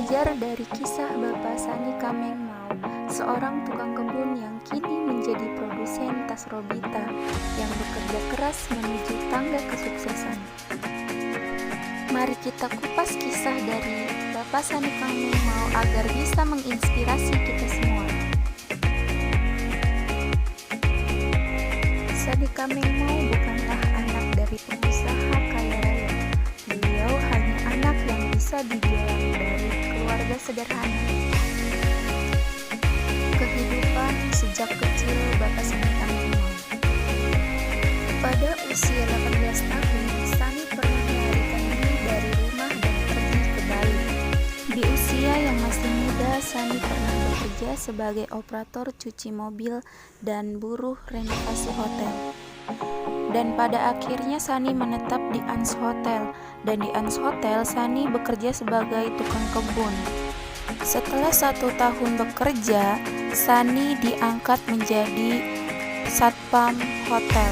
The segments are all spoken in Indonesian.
Belajar dari kisah Bapak Sani Kamengmau, seorang tukang kebun yang kini menjadi produsen tas Robita yang bekerja keras menuju tangga kesuksesan. Mari kita kupas kisah dari Bapak Sani Kamengmau agar bisa menginspirasi kita semua. Sani Kamengmau bukanlah anak dari pengusaha kaya raya. Beliau hanya anak yang bisa dibilang dari keluarga sederhana. Kehidupan sejak kecil Bapak Sani Kamengmau. Pada usia 18 tahun, Sani pernah melarikan diri dari rumah dan pergi ke Bali. Di usia yang masih muda, Sani pernah bekerja sebagai operator cuci mobil dan buruh renovasi hotel. Dan pada akhirnya Sani menetap di Ans Hotel, dan di Ans Hotel Sani bekerja sebagai tukang kebun. Setelah 1 tahun bekerja, Sani diangkat menjadi satpam hotel.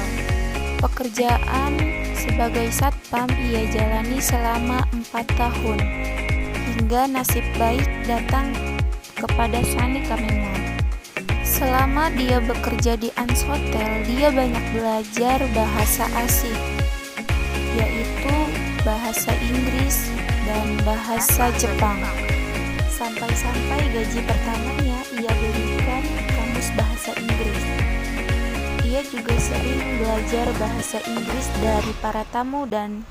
Pekerjaan sebagai satpam ia jalani selama 4 tahun, hingga nasib baik datang kepada Sani Kamengmau. Selama dia bekerja di Ans Hotel, dia banyak belajar bahasa asing, yaitu bahasa Inggris dan bahasa Jepang. Sampai-sampai gaji pertamanya ia belikan kamus bahasa Inggris. Ia juga sering belajar bahasa Inggris dari para tamu dan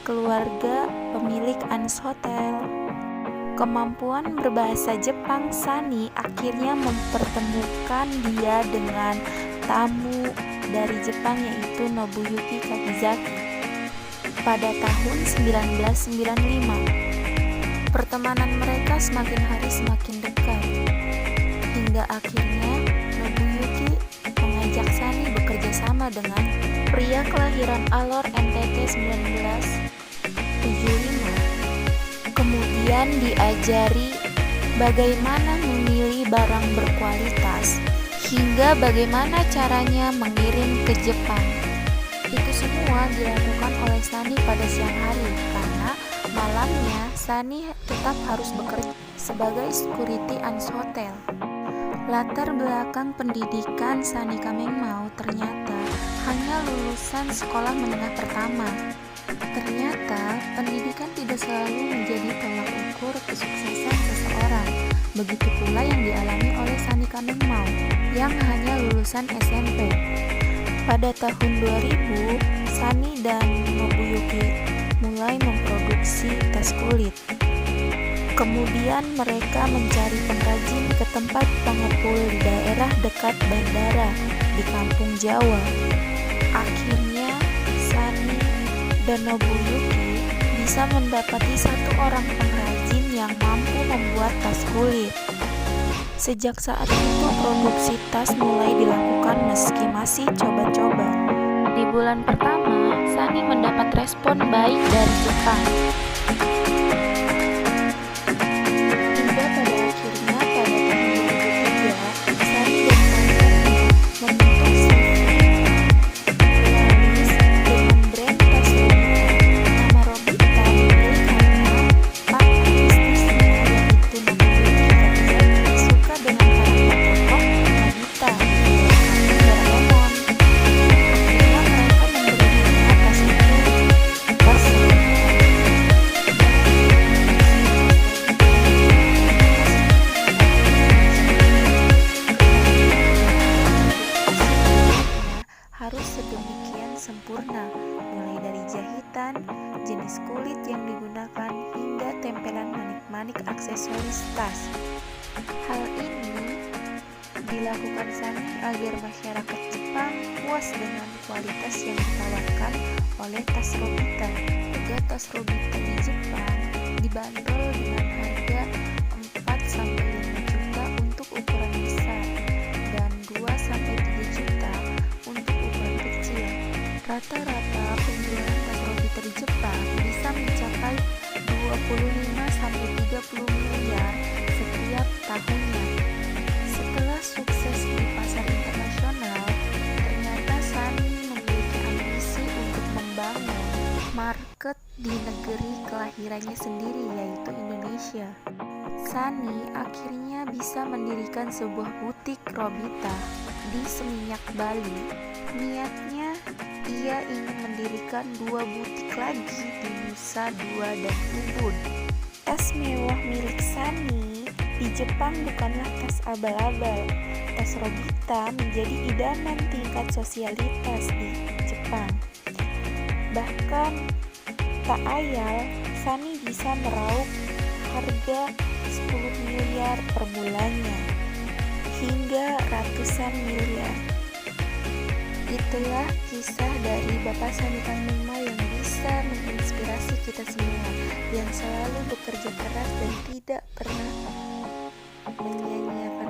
keluarga pemilik Ans Hotel. Kemampuan berbahasa Jepang Sani akhirnya mempertemukan dia dengan tamu dari Jepang, yaitu Nobuyuki Kakizaki pada tahun 1995. Pertemanan mereka semakin hari semakin dekat, hingga akhirnya Nobuyuki mengajak Sani bekerja sama dengan pria kelahiran Alor NTT 1975. Kemudian diajari bagaimana memilih barang berkualitas, hingga bagaimana caranya mengirim ke Jepang. Itu semua dilakukan oleh Sani pada siang hari, karena malamnya Sani tetap harus bekerja sebagai security Ans Hotel. Latar belakang pendidikan Sani Kamengmau ternyata hanya lulusan sekolah menengah pertama. Ternyata pendidikan tidak selalu menjadi tolak ukur kesuksesan seseorang. Begitu pula yang dialami oleh Sani Kamengmau yang hanya lulusan SMP. Pada tahun 2000, Sani dan Nobuyuki mulai memproduksi tas kulit. Kemudian mereka mencari pengrajin ke tempat pengepul di daerah dekat bandara di Kampung Jawa. Akhirnya Sani dan Nobuyuki bisa mendapati 1 orang pengrajin yang mampu membuat tas kulit. Sejak saat itu produksi tas mulai dilakukan meski masih coba-coba. Di bulan pertama, Sani mendapat respon baik dari Jepang. Hingga pada akhirnya pada tahun 2003, Sani dan kawannya membentuk harus sedemikian sempurna, mulai dari jahitan, jenis kulit yang digunakan, hingga tempelan manik-manik aksesoris tas. Hal ini dilakukan Sani agar masyarakat Jepang puas dengan kualitas yang ditawarkan oleh tas Robita. Harga tas Robita di Jepang dibanderol dengan harga 4-5 juta untuk ukuran besar dan 2-3 juta untuk ukuran kecil. Rata-rata penjualan tas Robita di Jepang bisa mencapai 25-30 miliar setiap tahunnya. Setelah sukses di pasar internasional, ternyata Sani memiliki ambisi untuk membangun market di negeri kelahirannya sendiri, yaitu Indonesia. Sani akhirnya bisa mendirikan sebuah butik Robita di Seminyak, Bali. Niatnya ia ingin mendirikan 2 butik lagi di Nusa Dua dan Ubud. Tas mewah milik Sani di Jepang bukanlah tas abal-abal. Tas Robita menjadi idaman tingkat sosialitas di Jepang. Bahkan tak ayal Sani bisa meraup harga 10 miliar per bulannya hingga ratusan miliar. Itulah kisah dari Bapak Sani Tanglima yang bisa menginspirasi kita semua, yang selalu bekerja keras dan tidak pernah menyia-nyiakan